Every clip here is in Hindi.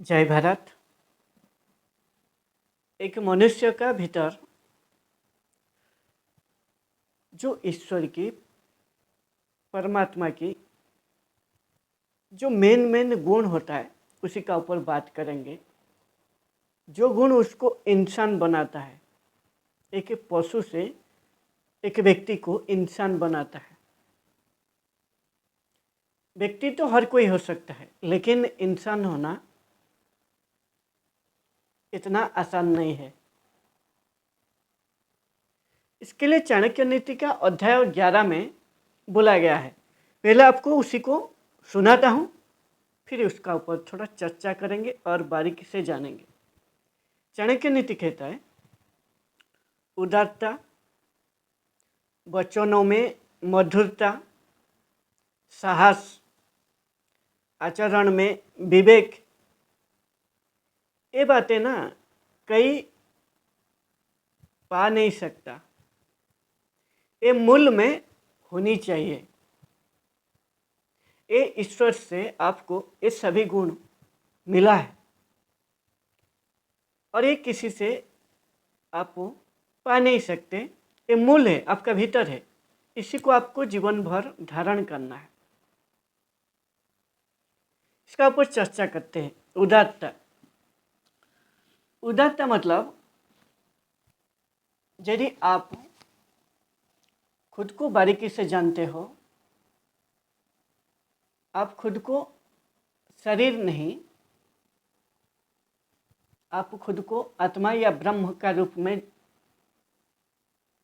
जय भारत। एक मनुष्य का भीतर जो ईश्वर की, परमात्मा की जो मेन गुण होता है उसी का ऊपर बात करेंगे। जो गुण उसको इंसान बनाता है, एक पशु से एक व्यक्ति को इंसान बनाता है। व्यक्ति तो हर कोई हो सकता है, लेकिन इंसान होना इतना आसान नहीं है। इसके लिए चाणक्य नीति का अध्याय 11 में बोला गया है। पहले आपको उसी को सुनाता हूँ, फिर उसका ऊपर थोड़ा चर्चा करेंगे और बारीकी से जानेंगे। चाणक्य नीति कहता है, उदारता, वचनों में मधुरता, साहस, आचरण में विवेक, ये बातें ना कई पा नहीं सकता, ये मूल में होनी चाहिए। ये ईश्वर से आपको ये सभी गुण मिला है और ये किसी से आप पा नहीं सकते। ये मूल है, आपका भीतर है, इसी को आपको जीवन भर धारण करना है। इसका ऊपर चर्चा करते हैं। उदारता। उदारता मतलब यदि आप खुद को बारीकी से जानते हो, आप खुद को शरीर नहीं, आप खुद को आत्मा या ब्रह्म का रूप में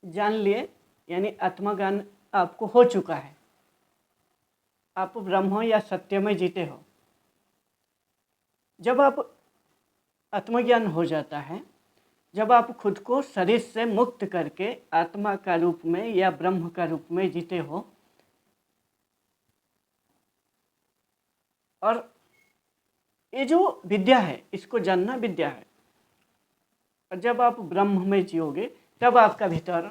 जान लिए, यानी आत्मज्ञान आपको हो चुका है, आप ब्रह्म या सत्य में जीते हो। जब आप आत्मज्ञान हो जाता है, जब आप खुद को शरीर से मुक्त करके आत्मा का रूप में या ब्रह्म का रूप में जीते हो, और ये जो विद्या है इसको जानना विद्या है। और जब आप ब्रह्म में जियोगे तब आपका भीतर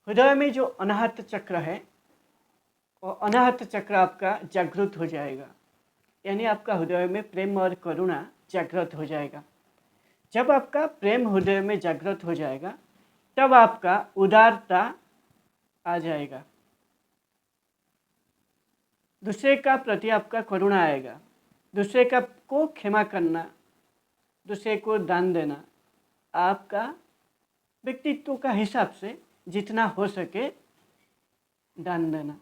हृदय में जो अनाहत चक्र है, वो अनाहत चक्र आपका जागृत हो जाएगा, यानी आपका हृदय में प्रेम और करुणा जागृत हो जाएगा। जब आपका प्रेम हृदय में जागृत हो जाएगा तब आपका उदारता आ जाएगा, दूसरे का प्रति आपका करुणा आएगा, दूसरे का को क्षमा करना, दूसरे को दान देना, आपका व्यक्तित्व का हिसाब से जितना हो सके दान देना,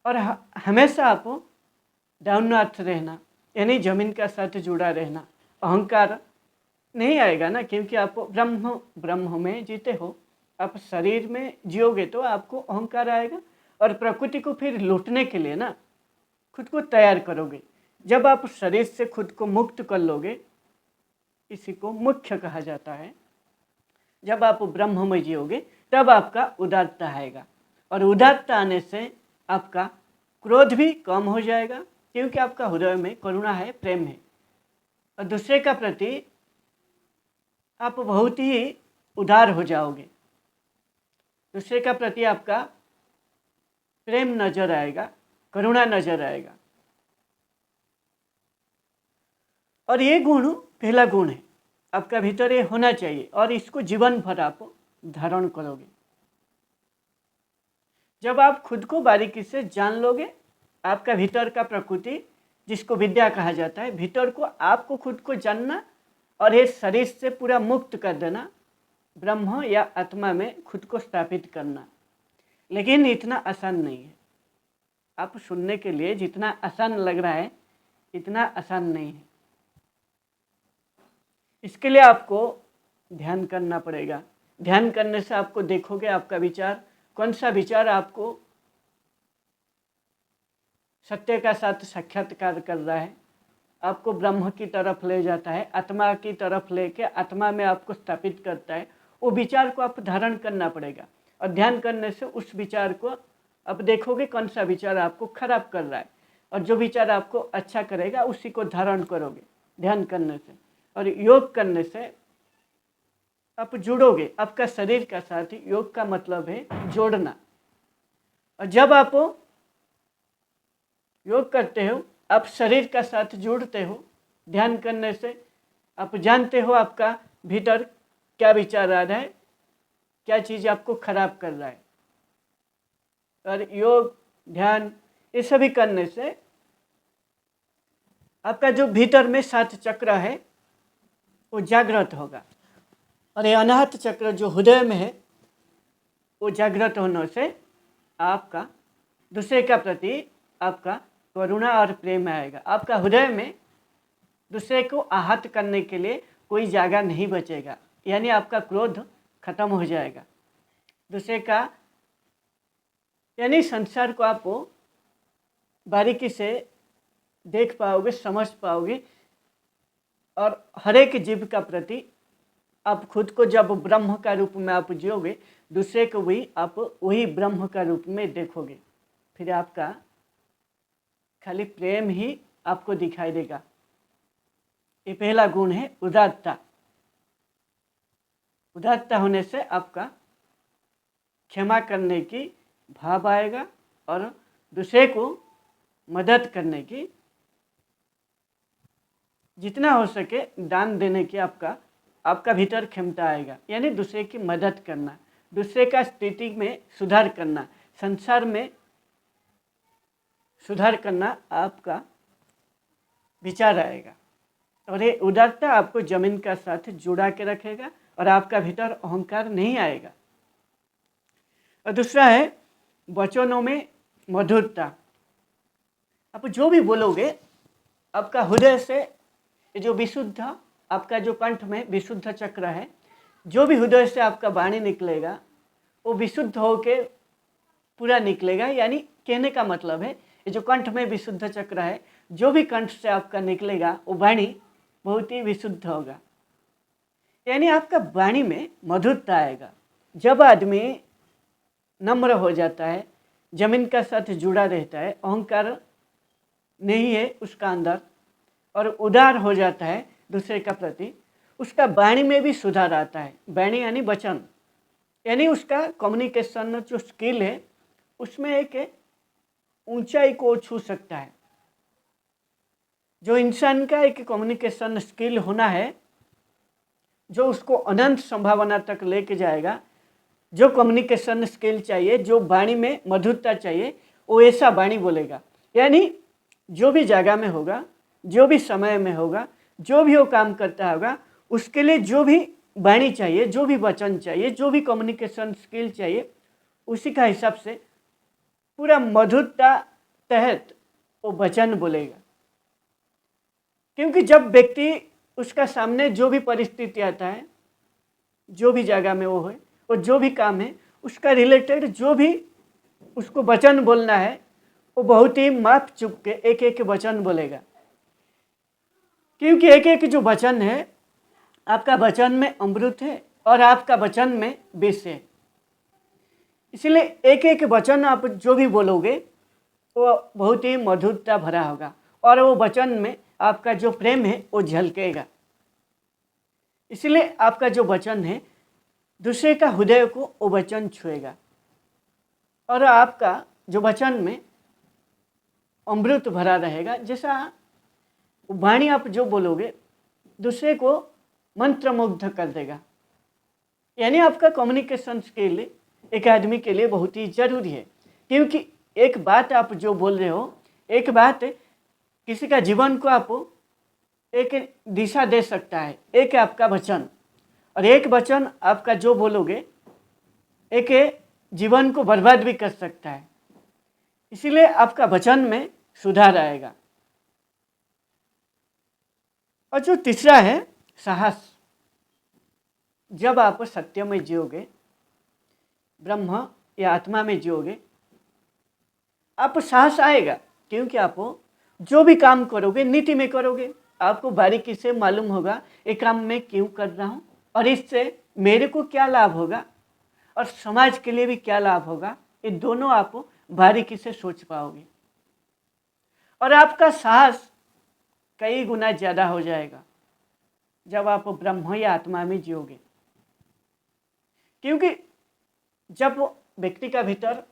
और हमेशा आप डाउन अर्थ रहना, यानी जमीन का साथ जुड़ा रहना। अहंकार नहीं आएगा ना, क्योंकि आप ब्रह्म में जीते हो। आप शरीर में जियोगे तो आपको अहंकार आएगा और प्रकृति को फिर लूटने के लिए ना खुद को तैयार करोगे। जब आप शरीर से खुद को मुक्त कर लोगे, इसी को मुख्य कहा जाता है। जब आप ब्रह्म में जियोगे तब आपका उदारता आएगा, और उदारता आने से आपका क्रोध भी कम हो जाएगा, क्योंकि आपका हृदय में करुणा है, प्रेम है, और दूसरे का प्रति आप बहुत ही उदार हो जाओगे। दूसरे का प्रति आपका प्रेम नजर आएगा, करुणा नजर आएगा। और ये गुण पहला गुण है, आपका भीतर ये होना चाहिए, और इसको जीवन भर आप धारण करोगे। जब आप खुद को बारीकी से जान लोगे, आपका भीतर का प्रकृति, जिसको विद्या कहा जाता है, भीतर को आपको खुद को जानना और ये शरीर से पूरा मुक्त कर देना, ब्रह्म या आत्मा में खुद को स्थापित करना। लेकिन इतना आसान नहीं है। आप सुनने के लिए जितना आसान लग रहा है, इतना आसान नहीं है। इसके लिए आपको ध्यान करना पड़ेगा। ध्यान करने से आपको देखोगे आपका विचार, कौन सा विचार आपको सत्य का साथ साक्षात्कार कर रहा है, आपको ब्रह्म की तरफ ले जाता है, आत्मा की तरफ लेके आत्मा में आपको स्थापित करता है। वो विचार को आप धारण करना पड़ेगा, और ध्यान करने से उस विचार को आप देखोगे कौन सा विचार आपको खराब कर रहा है, और जो विचार आपको अच्छा करेगा उसी को धारण करोगे ध्यान करने से। और योग करने से आप जुड़ोगे आपका शरीर का साथ। योग का मतलब है जोड़ना, और जब आप योग करते हो आप शरीर का साथ जुड़ते हो। ध्यान करने से आप जानते हो आपका भीतर क्या विचार आ रहा है, क्या चीज़ आपको खराब कर रहा है। और योग, ध्यान, ये सभी करने से आपका जो भीतर में 7 चक्र है वो जागृत होगा। और ये अनाहत चक्र जो हृदय में है वो जागृत होने से आपका दूसरे का प्रति आपका करुणा और प्रेम आएगा। आपका हृदय में दूसरे को आहत करने के लिए कोई जगह नहीं बचेगा, यानी आपका क्रोध खत्म हो जाएगा। दूसरे का यानी संसार को आप बारीकी से देख पाओगे, समझ पाओगे। और हर एक जीव का प्रति आप खुद को जब ब्रह्म का रूप में आप जियोगे, दूसरे को भी आप वही ब्रह्म का रूप में देखोगे। फिर आपका खाली प्रेम ही आपको दिखाई देगा। ये पहला गुण है उदारता। उदारता होने से आपका क्षमा करने की भाव आएगा और दूसरे को मदद करने की, जितना हो सके दान देने की आपका भीतर क्षमता आएगा। यानी दूसरे की मदद करना, दूसरे का स्थिति में सुधार करना, संसार में सुधार करना आपका विचार आएगा। और ये उदारता आपको जमीन का साथ जुड़ा के रखेगा और आपका भीतर अहंकार नहीं आएगा। और दूसरा है वचनों में मधुरता। आप जो भी बोलोगे आपका हृदय से, ये जो विशुद्ध आपका जो कंठ में विशुद्ध चक्र है, जो भी हृदय से आपका वाणी निकलेगा वो विशुद्ध होके पूरा निकलेगा। यानी कहने का मतलब है ये जो कंठ में विशुद्ध चक्र है, जो भी कंठ से आपका निकलेगा वो वाणी बहुत ही विशुद्ध होगा। यानी आपका वाणी में मधुरता आएगा। जब आदमी नम्र हो जाता है, जमीन का साथ जुड़ा रहता है, अहंकार नहीं है उसका अंदर, और उदार हो जाता है दूसरे का प्रति, उसका वाणी में भी सुधार आता है। वाणी यानी वचन, यानी उसका कम्युनिकेशन जो स्किल है उसमें एक ऊंचाई को छू सकता है। जो इंसान का एक कम्युनिकेशन स्किल होना है, जो उसको अनंत संभावना तक लेके जाएगा, जो कम्युनिकेशन स्किल चाहिए, जो वाणी में मधुरता चाहिए, वो ऐसा वाणी बोलेगा। यानी जो भी जगह में होगा, जो भी समय में होगा, जो भी वो काम करता होगा, उसके लिए जो भी वाणी चाहिए, जो भी वचन चाहिए, जो भी कम्युनिकेशन स्किल चाहिए, उसी का हिसाब से पूरा मधुरता तहत वो वचन बोलेगा। क्योंकि जब व्यक्ति उसका सामने जो भी परिस्थिति आता है, जो भी जगह में वो है और जो भी काम है, उसका रिलेटेड जो भी उसको वचन बोलना है, वो बहुत ही माप चुप के एक एक वचन बोलेगा। क्योंकि एक एक जो वचन है, आपका वचन में अमृत है और आपका वचन में विष है। इसलिए एक एक वचन आप जो भी बोलोगे वो बहुत ही मधुरता भरा होगा और वो वचन में आपका जो प्रेम है वो झलकेगा। इसलिए आपका जो वचन है दूसरे का हृदय को वो वचन छुएगा और आपका जो वचन में अमृत भरा रहेगा। जैसा वाणी आप जो बोलोगे दूसरे को मंत्रमुग्ध कर देगा। यानी आपका कम्युनिकेशन स्किल एक आदमी के लिए बहुत ही जरूरी है। क्योंकि एक बात आप जो बोल रहे हो, एक बात किसी का जीवन को आप एक दिशा दे सकता है, एक आपका वचन, और एक वचन आपका जो बोलोगे एक जीवन को बर्बाद भी कर सकता है। इसीलिए आपका वचन में सुधार आएगा। और जो तीसरा है साहस। जब आप सत्य में जियोगे, ब्रह्म या आत्मा में जियोगे, आप साहस आएगा। क्योंकि आप जो भी काम करोगे नीति में करोगे। आपको बारीकी से मालूम होगा ये काम मैं क्यों कर रहा हूँ और इससे मेरे को क्या लाभ होगा और समाज के लिए भी क्या लाभ होगा। ये दोनों आप बारीकी से सोच पाओगे और आपका साहस कई गुना ज़्यादा हो जाएगा जब आप ब्रह्म या आत्मा में जियोगे। क्योंकि जब व्यक्ति का भीतर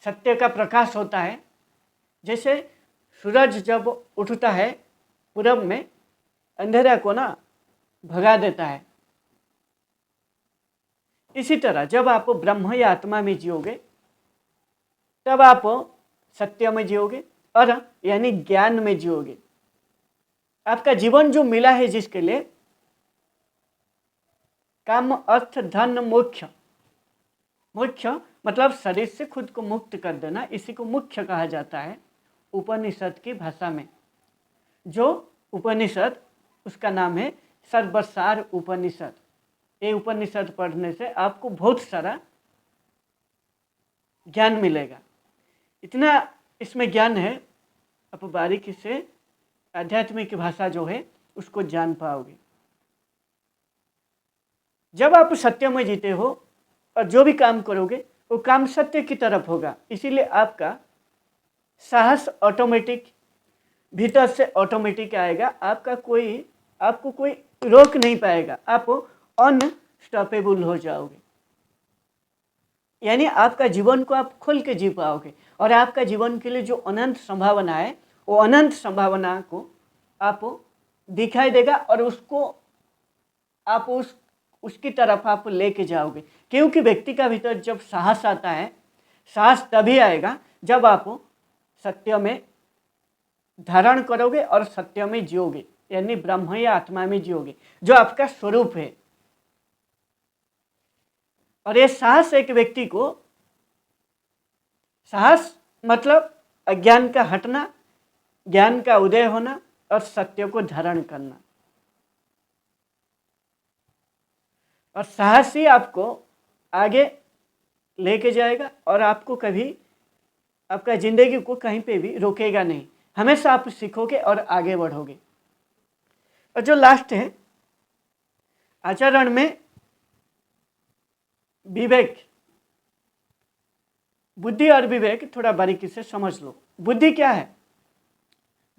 सत्य का प्रकाश होता है, जैसे सूरज जब उठता है पूरब में, अंधेरा को ना भगा देता है। इसी तरह जब आप ब्रह्म या आत्मा में जियोगे तब आप सत्य में जियोगे और यानी ज्ञान में जियोगे। आपका जीवन जो मिला है जिसके लिए, काम अर्थ धन मोक्ष, मोक्ष मतलब शरीर से खुद को मुक्त कर देना, इसी को मुख्य कहा जाता है उपनिषद की भाषा में। जो उपनिषद उसका नाम है सर्वसार उपनिषद। ये उपनिषद पढ़ने से आपको बहुत सारा ज्ञान मिलेगा। इतना इसमें ज्ञान है, आप बारीकी से आध्यात्मिक भाषा जो है उसको जान पाओगे। जब आप सत्य में जीते हो और जो भी काम करोगे वो काम सत्य की तरफ होगा, इसीलिए आपका साहस ऑटोमेटिक भीतर से ऑटोमेटिक आएगा। आपको कोई रोक नहीं पाएगा, आप अनस्टॉपेबल हो जाओगे। यानी आपका जीवन को आप खुल के जी पाओगे और आपका जीवन के लिए जो अनंत संभावना है वो अनंत संभावना को आप दिखाई देगा और उसको आप उसकी तरफ आप लेके जाओगे। क्योंकि व्यक्ति का भीतर जब साहस आता है, साहस तभी आएगा जब आप सत्य में धारण करोगे और सत्य में जियोगे, यानी ब्रह्म या आत्मा में जियोगे जो आपका स्वरूप है। और ये साहस एक व्यक्ति को, साहस मतलब अज्ञान का हटना, ज्ञान का उदय होना और सत्य को धारण करना। और साहस ही आपको आगे लेके जाएगा और आपको कभी आपका जिंदगी को कहीं पे भी रोकेगा नहीं। हमेशा आप सीखोगे और आगे बढ़ोगे। और जो लास्ट है, आचरण में विवेक। बुद्धि और विवेक थोड़ा बारीकी से समझ लो। बुद्धि क्या है?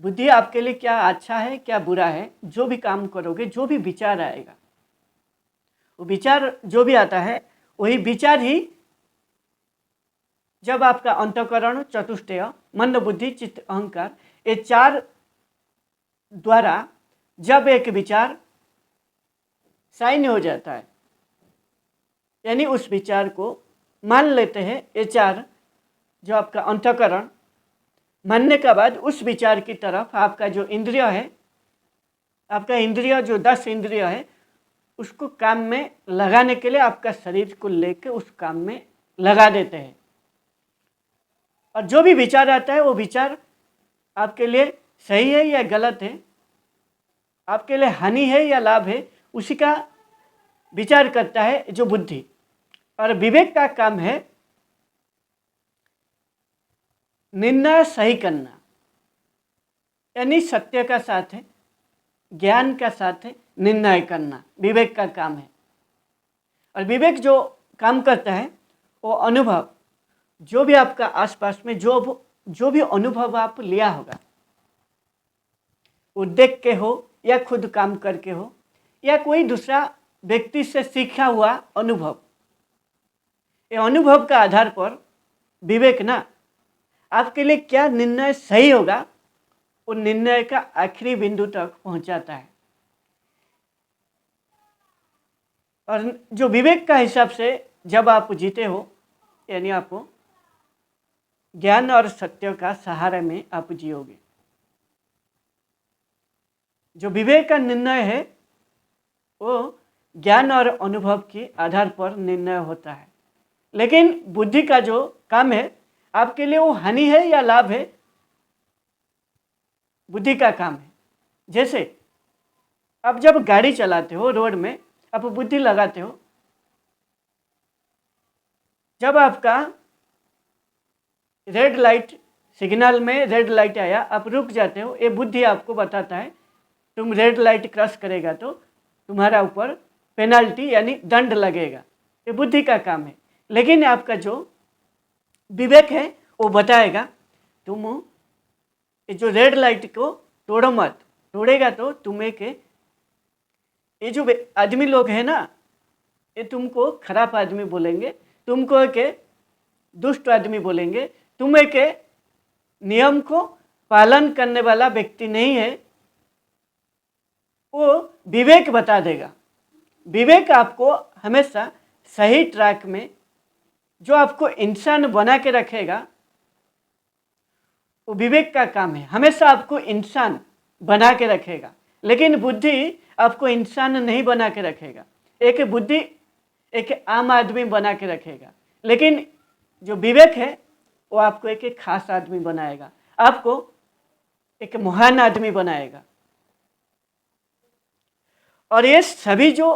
बुद्धि आपके लिए क्या अच्छा है क्या बुरा है, जो भी काम करोगे, जो भी विचार आएगा, वो विचार जो भी आता है वही विचार ही, जब आपका अंतःकरण चतुष्टय मन बुद्धि चित्त अहंकार, ये चार द्वारा जब एक विचार साइन हो जाता है, यानी उस विचार को मान लेते हैं, ये चार जो आपका अंतःकरण मानने के बाद उस विचार की तरफ आपका जो इंद्रिय है, आपका इंद्रिय जो 10 इंद्रिय है, उसको काम में लगाने के लिए आपका शरीर को लेकर उस काम में लगा देते हैं। और जो भी विचार आता है वो विचार आपके लिए सही है या गलत है, आपके लिए हानि है या लाभ है, उसी का विचार करता है जो बुद्धि। और विवेक का काम है निर्णय सही करना, यानी सत्य का साथ है, ज्ञान का साथ है, निर्णय करना विवेक का काम है। और विवेक जो काम करता है वो अनुभव, जो भी आपका आसपास में जो भी अनुभव आप लिया होगा, वो देख के हो या खुद काम करके हो या कोई दूसरा व्यक्ति से सीखा हुआ अनुभव, ये अनुभव का आधार पर विवेक ना आपके लिए क्या निर्णय सही होगा, वो निर्णय का आखिरी बिंदु तक पहुंचाता है। और जो विवेक का हिसाब से जब आप जीते हो, यानी आप ज्ञान और सत्य का सहारे में आप जियोगे। जो विवेक का निर्णय है वो ज्ञान और अनुभव के आधार पर निर्णय होता है, लेकिन बुद्धि का जो काम है आपके लिए वो हानि है या लाभ है, बुद्धि का काम है। जैसे आप जब गाड़ी चलाते हो रोड में, आप बुद्धि लगाते हो, जब आपका रेड लाइट सिग्नल में रेड लाइट आया, आप रुक जाते हो, ये बुद्धि आपको बताता है तुम रेड लाइट क्रॉस करेगा तो तुम्हारा ऊपर पेनल्टी यानी दंड लगेगा, ये बुद्धि का काम है। लेकिन आपका जो विवेक है वो बताएगा तुम ये जो रेड लाइट को तोड़ो मत, तोड़ेगा तो तुम्हें के ये जो आदमी लोग हैं ना, ये तुमको खराब आदमी बोलेंगे, तुमको के दुष्ट आदमी बोलेंगे, तुम्हें के नियम को पालन करने वाला व्यक्ति नहीं है, वो विवेक बता देगा। विवेक आपको हमेशा सही ट्रैक में, जो आपको इंसान बना के रखेगा, वो विवेक का काम है। हमेशा आपको इंसान बना के रखेगा, लेकिन बुद्धि आपको इंसान नहीं बना के रखेगा। एक बुद्धि एक आम आदमी बना के रखेगा, लेकिन जो विवेक है वो आपको एक खास आदमी बनाएगा, आपको एक महान आदमी बनाएगा। और ये सभी जो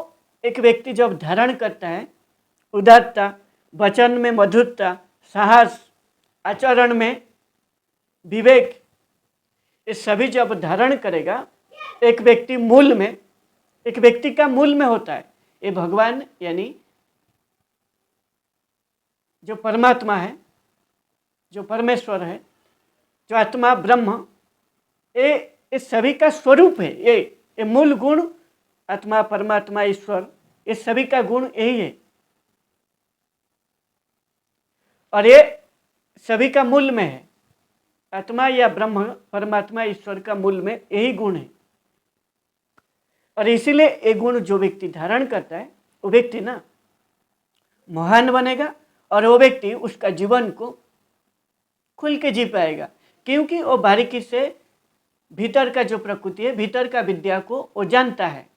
एक व्यक्ति जब धारण करता है, उदारता, वचन में मधुरता, साहस, आचरण में विवेक, ये सभी जब धारण करेगा, एक व्यक्ति मूल में, एक व्यक्ति का मूल में होता है ये भगवान, यानी जो परमात्मा है, जो परमेश्वर है, जो आत्मा ब्रह्म, ये सभी का स्वरूप है। ये मूल गुण आत्मा, परमात्मा, ईश्वर, ये सभी का गुण यही है। और ये सभी का मूल में है। आत्मा या ब्रह्म, परमात्मा, ईश्वर का मूल में यही गुण है। और इसीलिए ये गुण जो व्यक्ति धारण करता है, वो व्यक्ति ना महान बनेगा, और वो व्यक्ति उसका जीवन को खुल के जी पाएगा, क्योंकि वो बारीकी से भीतर का जो प्रकृति है, भीतर का विद्या को वो जानता है।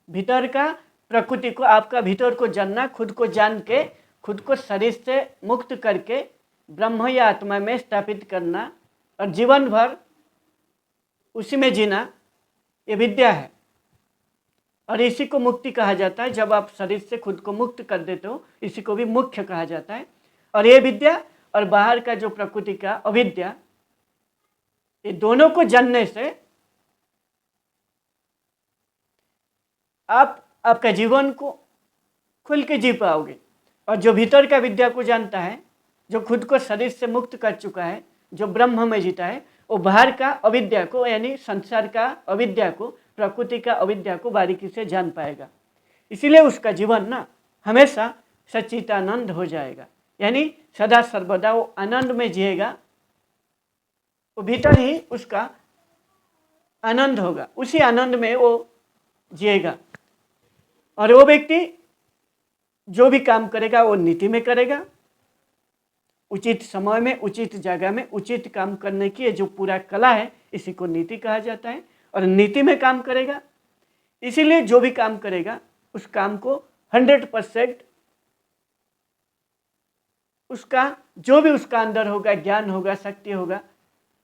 भीतर का प्रकृति को, आपका भीतर को जानना, खुद को जान के, खुद को शरीर से मुक्त करके ब्रह्म या आत्मा में स्थापित करना और जीवन भर उसी में जीना, ये विद्या है। और इसी को मुक्ति कहा जाता है। जब आप शरीर से खुद को मुक्त कर देते हो, इसी को भी मुख्य कहा जाता है। और ये विद्या और बाहर का जो प्रकृति का अविद्या, ये दोनों को जानने से आप आपका जीवन को खुल के जी पाओगे। और जो भीतर का विद्या को जानता है, जो खुद को शरीर से मुक्त कर चुका है, जो ब्रह्म में जीता है, वो बाहर का अविद्या को, यानी संसार का अविद्या को, प्रकृति का अविद्या को बारीकी से जान पाएगा। इसीलिए उसका जीवन ना हमेशा सच्चिदानंद हो जाएगा, यानी सदा सर्वदा वो आनंद में जिएगा। वो भीतर ही उसका आनंद होगा, उसी आनंद में वो जिएगा। और वो व्यक्ति जो भी काम करेगा वो नीति में करेगा, उचित समय में, उचित जगह में, उचित काम करने की ये जो पूरा कला है, इसी को नीति कहा जाता है। और नीति में काम करेगा, इसीलिए जो भी काम करेगा उस काम को 100% उसका जो भी उसका अंदर होगा, ज्ञान होगा, शक्ति होगा,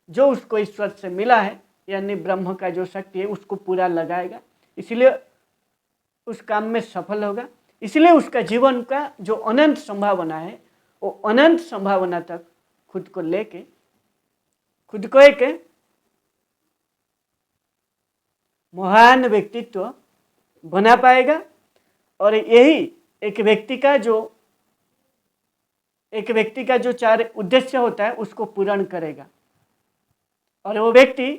जो उसको ईश्वर से मिला है, यानी ब्रह्म का जो शक्ति है, उसको पूरा लगाएगा। इसलिए उस काम में सफल होगा। इसलिए उसका जीवन का जो अनंत संभावना है, वो अनंत संभावना तक खुद को लेके, खुद को एक महान व्यक्तित्व बना पाएगा। और यही एक व्यक्ति का जो 4 उद्देश्य होता है, उसको पूर्ण करेगा। और वो व्यक्ति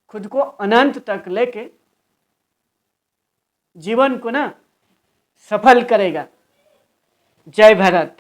खुद को अनंत तक लेके जीवन को ना सफल करेगा। जय भारत।